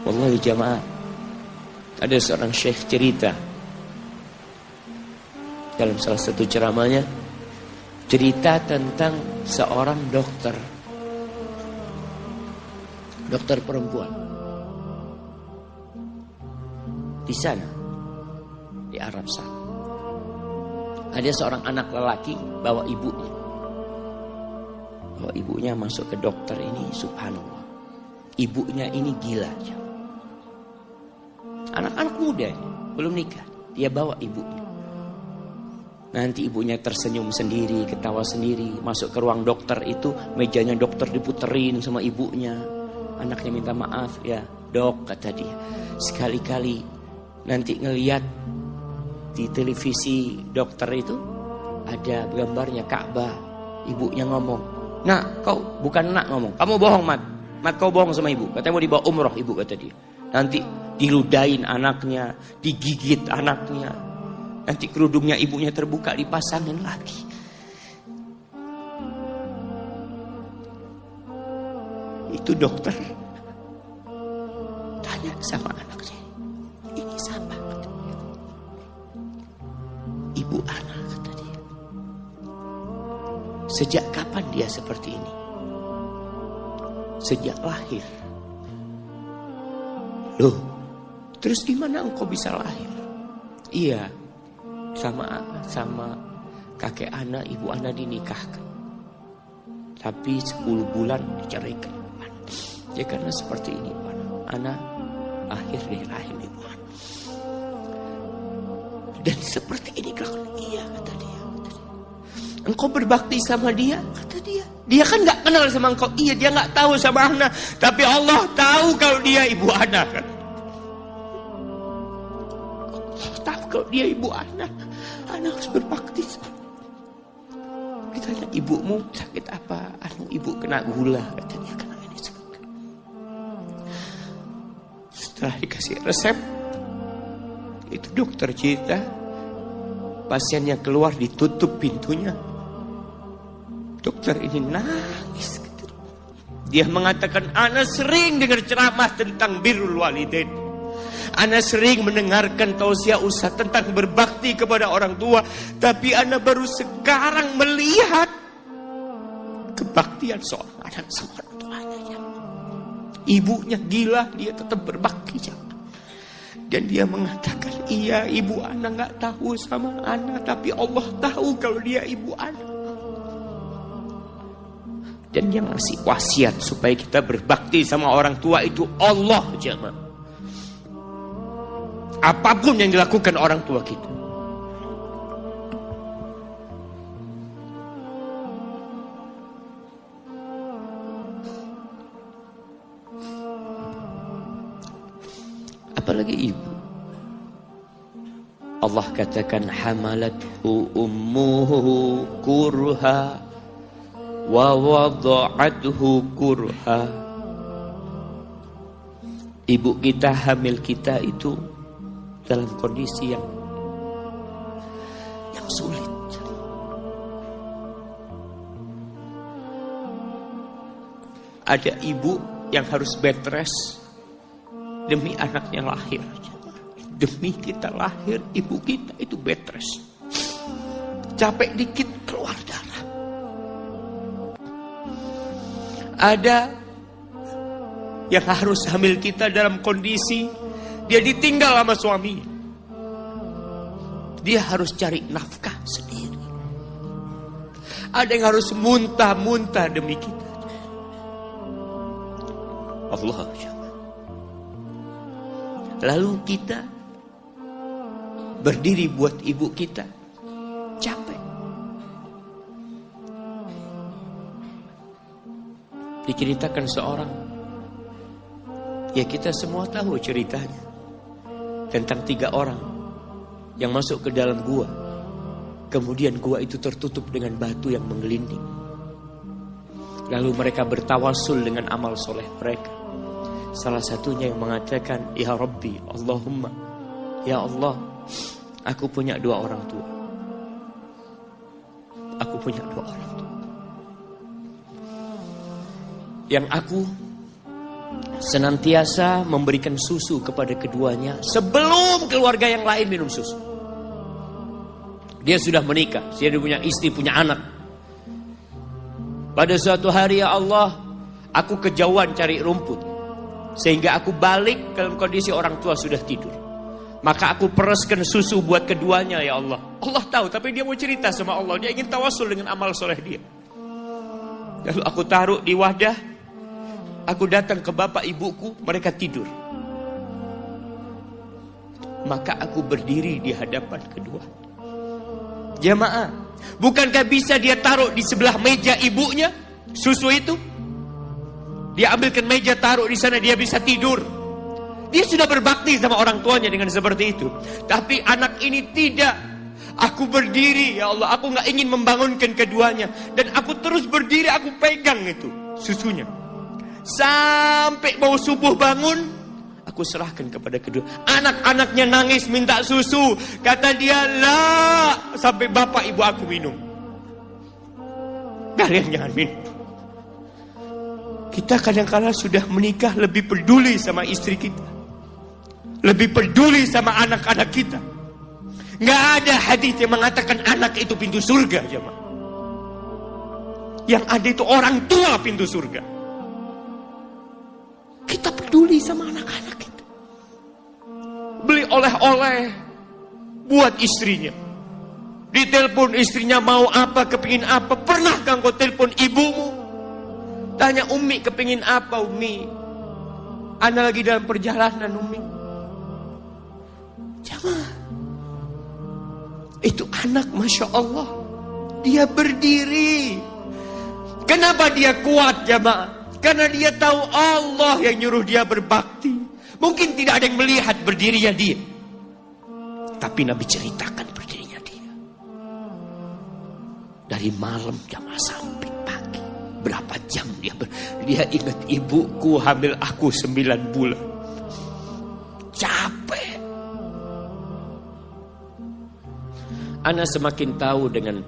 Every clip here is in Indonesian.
Wallahi jamaah, ada seorang syekh cerita dalam salah satu ceramahnya, cerita tentang seorang dokter perempuan di sana, di Arab sana. Ada seorang anak lelaki bawa ibunya masuk ke dokter ini, subhanallah. Ibunya ini gila. Anak-anak muda ini, belum nikah, dia bawa ibunya. Nanti ibunya tersenyum sendiri, ketawa sendiri. Masuk ke ruang dokter itu, mejanya dokter diputerin sama ibunya. Anaknya minta maaf, ya dok, kata dia, sekali-kali nanti ngeliat di televisi dokter itu ada gambarnya Ka'bah. Ibunya ngomong, nak kau, bukan nak ngomong, kamu bohong Mat kau bohong sama ibu, katanya mau dibawa umroh ibu, kata dia. Nanti diludahin anaknya, digigit anaknya, nanti kerudungnya ibunya terbuka, dipasangin lagi. Itu dokter tanya sama anaknya, ini siapa? Ibu anak, kata dia. Sejak kapan dia seperti ini? Sejak lahir. Loh, terus gimana engkau bisa lahir? Iya, sama kakek anak, ibu anak dinikahkan, tapi 10 bulan diceraikan. Ya karena seperti ini, anak lahir dari rahim ibu anak. Dan seperti ini kelakuan. Iya, kata dia. Engkau berbakti sama dia, kata dia. Dia kan gak kenal sama engkau. Iya, dia gak tahu sama anak, tapi Allah tahu kalau dia ibu anak. Allah tahu kalau dia ibu anak. Anak harus berbakti. Ditanya, ibumu sakit apa? Ibu kena gula, katanya, kena ini sakit. Setelah dikasih resep, itu dokter cerita, pasiennya keluar, ditutup pintunya. Dokter ini nangis. Dia mengatakan, ana sering dengar ceramah tentang birrul walidain. Ana sering mendengarkan tausiah ustaz tentang berbakti kepada orang tua, tapi ana baru sekarang melihat kebaktian seorang anak sama orang tuanya. Ibunya gila, dia tetap berbakti. Dan dia mengatakan, iya, ibu anak gak tahu sama anak, tapi Allah tahu kalau dia ibu anak. Dan yang ngasih wasiat supaya kita berbakti sama orang tua itu Allah, jemaah. Apapun yang dilakukan orang tua kita. Apalagi ibu. Allah katakan, hamalathu ummuhu kurha wa wada'athu kurha. Ibu kita, hamil kita itu dalam kondisi yang sulit. Ada ibu yang harus bed rest demi anaknya lahir. Demi kita lahir, ibu kita itu bed rest. Capek dikit keluar darah. Ada yang harus hamil kita dalam kondisi dia ditinggal sama suami. Dia harus cari nafkah sendiri. Ada yang harus muntah-muntah demi kita. Allah. Lalu kita berdiri buat ibu kita, capek. Diceritakan seorang, ya kita semua tahu ceritanya, tentang 3 orang yang masuk ke dalam gua. Kemudian gua itu tertutup dengan batu yang menggelinding. Lalu mereka bertawasul dengan amal soleh mereka. Salah satunya yang mengatakan, ya Rabbi, Allahumma, ya Allah, aku punya 2 orang tua. Aku punya 2 orang tua. Yang aku senantiasa memberikan susu kepada keduanya sebelum keluarga yang lain minum susu. Dia sudah menikah, dia punya istri, punya anak. Pada suatu hari, ya Allah, aku kejauhan cari rumput, sehingga aku balik dalam kondisi orang tua sudah tidur. Maka aku pereskan susu buat keduanya, ya Allah. Allah tahu, tapi dia mau cerita sama Allah. Dia ingin tawasul dengan amal soleh dia. Lalu aku taruh di wadah. Aku datang ke bapak ibuku, mereka tidur. Maka aku berdiri di hadapan kedua. Jamaah, bukankah bisa dia taruh di sebelah meja ibunya susu itu? Dia ambilkan meja, taruh di sana, dia bisa tidur. Dia sudah berbakti sama orang tuanya dengan seperti itu. Tapi anak ini tidak. Aku berdiri, ya Allah, aku gak ingin membangunkan keduanya. Dan aku terus berdiri, aku pegang itu susunya. Sampai mau subuh bangun, aku serahkan kepada kedua. Anak-anaknya nangis minta susu. Kata dia, lah, sampai bapak ibu aku minum. Kalian jangan minum. Kita kadang-kadang sudah menikah lebih peduli sama istri kita, lebih peduli sama anak-anak kita. Nggak ada hadis yang mengatakan anak itu pintu surga, jemaah. Yang ada itu orang tua pintu surga. Kita peduli sama anak-anak kita. Beli oleh-oleh buat istrinya. Ditelepon istrinya mau apa, kepingin apa. Pernahkah kau telepon ibumu? Tanya, Umi kepingin apa, Umi? Ana lagi dalam perjalanan, Umi. Jamaah, itu anak, Masya Allah, dia berdiri. Kenapa dia kuat, jamaah? Karena dia tahu Allah yang nyuruh dia berbakti. Mungkin tidak ada yang melihat berdirinya dia, tapi Nabi ceritakan berdirinya dia. Dari malam jamaah sampai pagi, berapa jam dia ingat, ibuku hamil aku 9 bulan. Capek. Ana semakin tahu dengan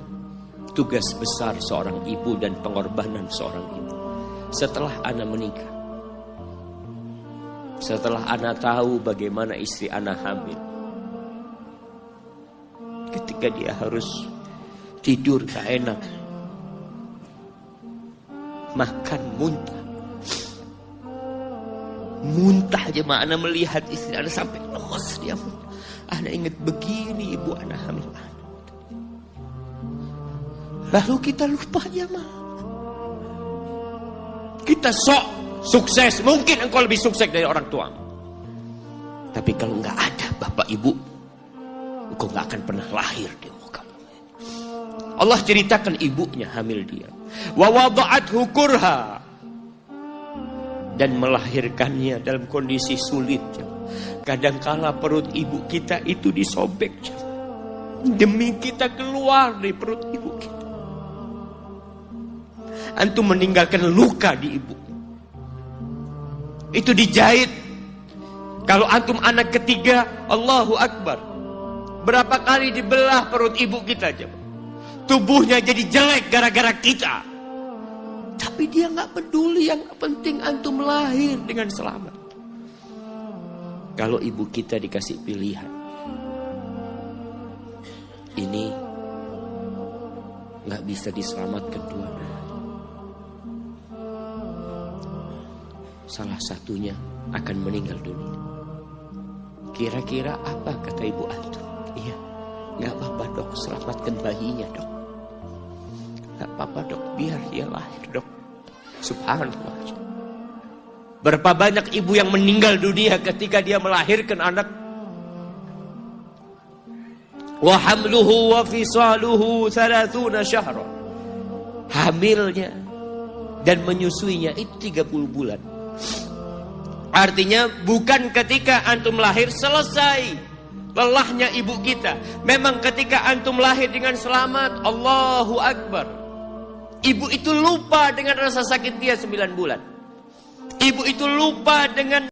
tugas besar seorang ibu dan pengorbanan seorang ibu setelah Ana menikah. Setelah Ana tahu bagaimana istri Ana hamil, ketika dia harus tidur gak enak, makan muntah aja, Ana melihat istri Ana sampai lemas dia muntah. Ana ingat begini ibu Ana hamil Ana. Lalu kita lupa, jemaah. Kita sok sukses, mungkin engkau lebih sukses dari orang tua. Tapi kalau nggak ada bapak ibu, engkau nggak akan pernah lahir di muka bumi. Allah ceritakan ibunya hamil dia. Wa wada'athu kurha, dan melahirkannya dalam kondisi sulit. Kadangkala perut ibu kita itu disobek demi kita keluar dari perut ibu kita. Antum meninggalkan luka di ibu, itu dijahit. Kalau antum anak ketiga, Allahu Akbar, berapa kali dibelah perut ibu kita aja. Tubuhnya jadi jelek gara-gara kita. Tapi dia gak peduli, yang penting antum lahir dengan selamat. Kalau ibu kita dikasih pilihan, ini gak bisa diselamatkan dua-duanya, salah satunya akan meninggal dunia. Kira-kira apa kata ibu antum? Iya, gak apa-apa dok, selamatkan bayinya dok. Gak apa-apa dok, biar dia lahir dok. Subhanallah. Berapa banyak ibu yang meninggal dunia ketika dia melahirkan anak. Wa hamluhu wa fisaluhu 30 syahra. Hamilnya dan menyusuinya itu 30 bulan. Artinya bukan ketika antum lahir selesai lelahnya ibu kita. Memang ketika antum lahir dengan selamat, Allahu Akbar, ibu itu lupa dengan rasa sakit dia 9 bulan. Ibu itu lupa dengan